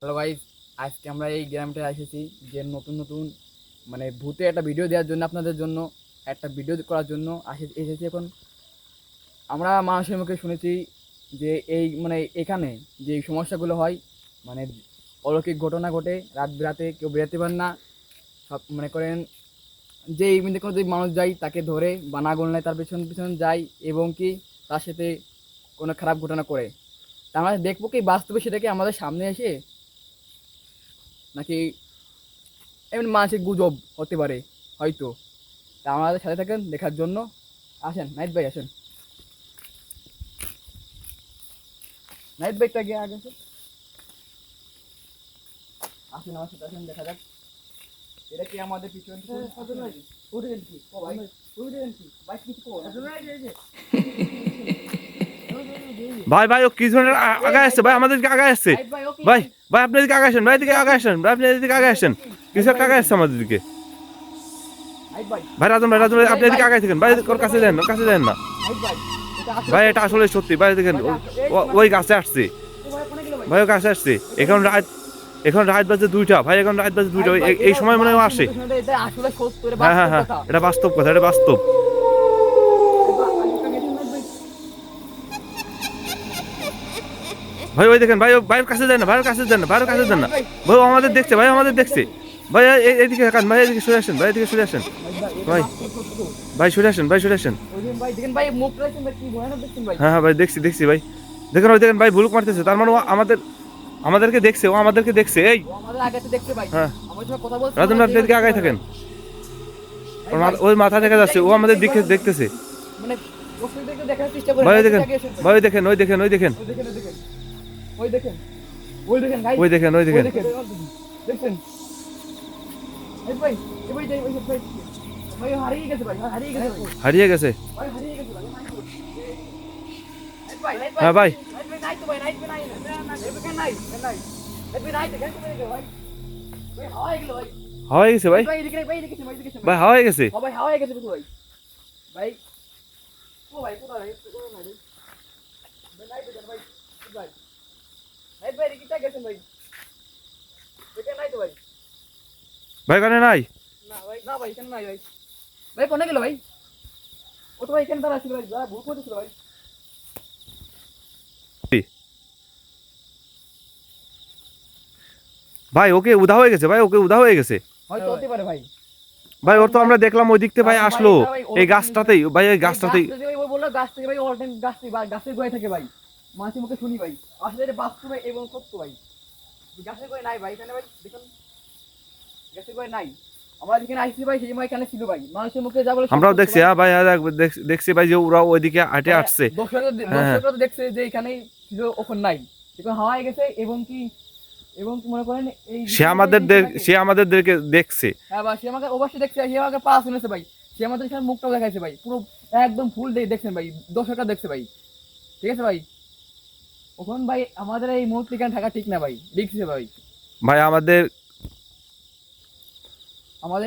Hello guys, আজকে আমরা এই গ্রামটায় এসেছি যে নতুন নতুন মানে ভূতে একটা ভিডিও দেওয়ার জন্য, আপনাদের জন্য একটা ভিডিও করার জন্য এসেছি। এখন আমরা মানুষের মুখে শুনেছি যে এই মানে এখানে যে এই সমস্যাগুলো হয়, মানে অলৌকিক ঘটনা ঘটে, রাত বিরাতে কেউ বেরোতে পারে না। সব মনে করেন যে এই মধ্যে কোনো যদি মানুষ যায় তাকে ধরে বা না গণনায় তার পেছন পিছন যায় এবং কি তার সাথে কোনো খারাপ ঘটনা করে। তা আমরা দেখবো কি বাস্তবে সেটাকে আমাদের সামনে এসে, নাকি এমনি মানসিক গুজব হতে পারে হয়তো। তা আমাদের সাথে থাকেন দেখার জন্য। আসেন নাইট ভাই, আসেন নাইট ভাইটা গিয়ে আগে আসেন, আসেন আমার সাথে আসেন, দেখা যাক এটা কি আমাদের পিছন ভাই ভাই ও কি ধরনের আগায় আসছে ভাই, আমাদেরকে আগায় আসছে ভাই। ভাই আপনি এদিকে আগায় আসেন, ভাই এদিকে আগায় আসেন, ভাই আপনি এদিকে আগায় আসেন। কিছু একটা আগায় আসছে আমাদের দিকে। ভাই রাজন ভাই, রাজন ভাই আপনি এদিকে আগায় থাকেন ভাই, ওর কাছে দেন, ওর কাছে দেন না ভাই। এটা আসলে সত্যি ভাই, দেখেন ওই গাছে আসছে ভাই, ওই গাছে আসছে। এখন রাত বাজে 2টা ভাই, এখন রাত বাজে 2টা, এই সময় মনে হয় আসে। হ্যাঁ হ্যাঁ হ্যাঁ, এটা বাস্তব কথা, এটা বাস্তব। ভাই ওই দেখেন ভাই, ভাইয়ের কাছে দেন না, ভাইয়ের কাছে দেন না, ভাইয়ের কাছে দেন না ভাই, আমাদের দেখছে ভাই, আমাদের দেখছে ভাই। এইদিকে কান ভাই, এদিকে সরে আসেন ভাই, এদিকে সরে আসেন ভাই, ভাই সরে আসেন, ভাই সরে আসেন। হ্যাঁ হ্যাঁ ভাই, দেখছি দেখছি ভাই, দেখেন ওই দেখেন ভাই ভুলুক মারতেছে, তার মানে ও আমাদেরকে দেখছে, ও আমাদেরকে দেখছে। এই হ্যাঁ রাজন ভাই আপনি এদিকে আগায় থাকেন, ওই মাথা দেখা যাচ্ছে, ও আমাদের দিকে দেখতেছে ভাই। ওই দেখেন ভাই, ওই দেখেন, ওই দেখেন, ওই দেখেন, ওই দেখেন, ওই দেখেন, ওই দেখেন, ওই দেখেন, দেখছেন ভাই, ভাই ভাই ভাই হারিয়ে গেছে, ভাই হারিয়ে গেছে, হারিয়ে গেছে। ভাই হারিয়ে গেছে ভাই। হ্যাঁ ভাই, নাই তো ভাই, নাই নাই নাই নাই নাই ভাই, ভাই হাওয়া গেল ভাই, হাওয়া গেছে ভাই, ভাই এদিকে ভাই, এদিকে ভাই হাওয়া গেছে ভাই, হাওয়া গেছে ভাই। ভাই ও ভাই কোথায় ভাই, নাই ভাই, ভাই নাই ভাই এদিকে গেছেন ভাই, এখানে নাই তো ভাই। ভাই কানে নাই, না ভাই, না ভাই এখানে নাই ভাই। ভাই কোনে গেল ভাই? ও তো ভাই এখানে দাঁড়া ছিল ভাই, যা ভুল করেছিল ভাই। ভাই ওকে উধা হয়ে গেছে ভাই, ওকে উধা হয়ে গেছে হয়তো হতে পারে ভাই। ভাই। ওর তো আমরা দেখলাম ওই দিক থেকে ভাই আসলো, এই গাছটাতেই ভাই, এই গাছটাতেই। ওই বললো গাছ থেকে ভাই, অল টাইম গাছ থেকে গাছের গোড়ায় থাকে ভাই, মাছের মুখে শুনি ভাই। আসলে এটা বাস্তব এবং সত্য ভাই। গাছের গোড়ায় নাই ভাই, এখানে ভাই দেখুন গাছের গোড়ায় নাই। আমরা যেখানে আইসি ভাই সেই সময় এখানে ছিল ভাই, মানুষের মুখে যা বলে আমরাও দেখছি। হ্যাঁ ভাই, দেখছি ভাই যে ওরা ওইদিকে হাঁটে আসছে। দর্শকরা তো দেখছে যে এখানেই ছিল, ওখানে নাই, এখন হাওয়ায় গেছে। এবং কি মনে করেন এই সে আমাদেরকে দেখছে। হ্যাঁ ভাই, সে আমাকে অবশ্যই দেখছে, সে আমাকে পা শুনেছে ভাই, সে আমাদের এখানে মুখটাও দেখাইছে ভাই, পুরো একদম ফুল দেখছেন ভাই, দর্শকরা দেখছে ভাই। ঠিক আছে ভাই, ওখান ভাই আমাদের এই মুহূর্তে এখানে থাকা ঠিক না ভাই, দেখছে ভাই। ভাই আমাদের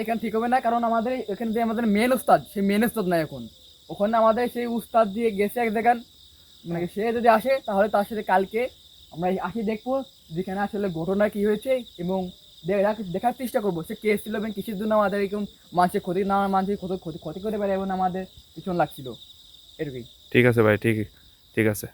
এখানে ঠিক হবে না, কারণ আমাদের এখানে যে আমাদের মেন উস্তাদ, সেই মেন উস্তাদ নাই এখন ওখানে। আমাদের সেই উস্তাদ দিয়ে গেছে এক জায়গায়, মানে সে যদি আসে তাহলে তার সাথে কালকে আমরা আসি দেখবো যেখানে আসলে ঘটনা কি হয়েছে, এবং দেখার চেষ্টা করবো সে কে ছিল এবং কিসের জন্য আমাদের এরকম মানুষের ক্ষতি না, মানুষের ক্ষতি করে পারে এবং আমাদের পিছন লাগছিল, এটুকুই। ঠিক আছে ভাই, ঠিক ঠিক আছে।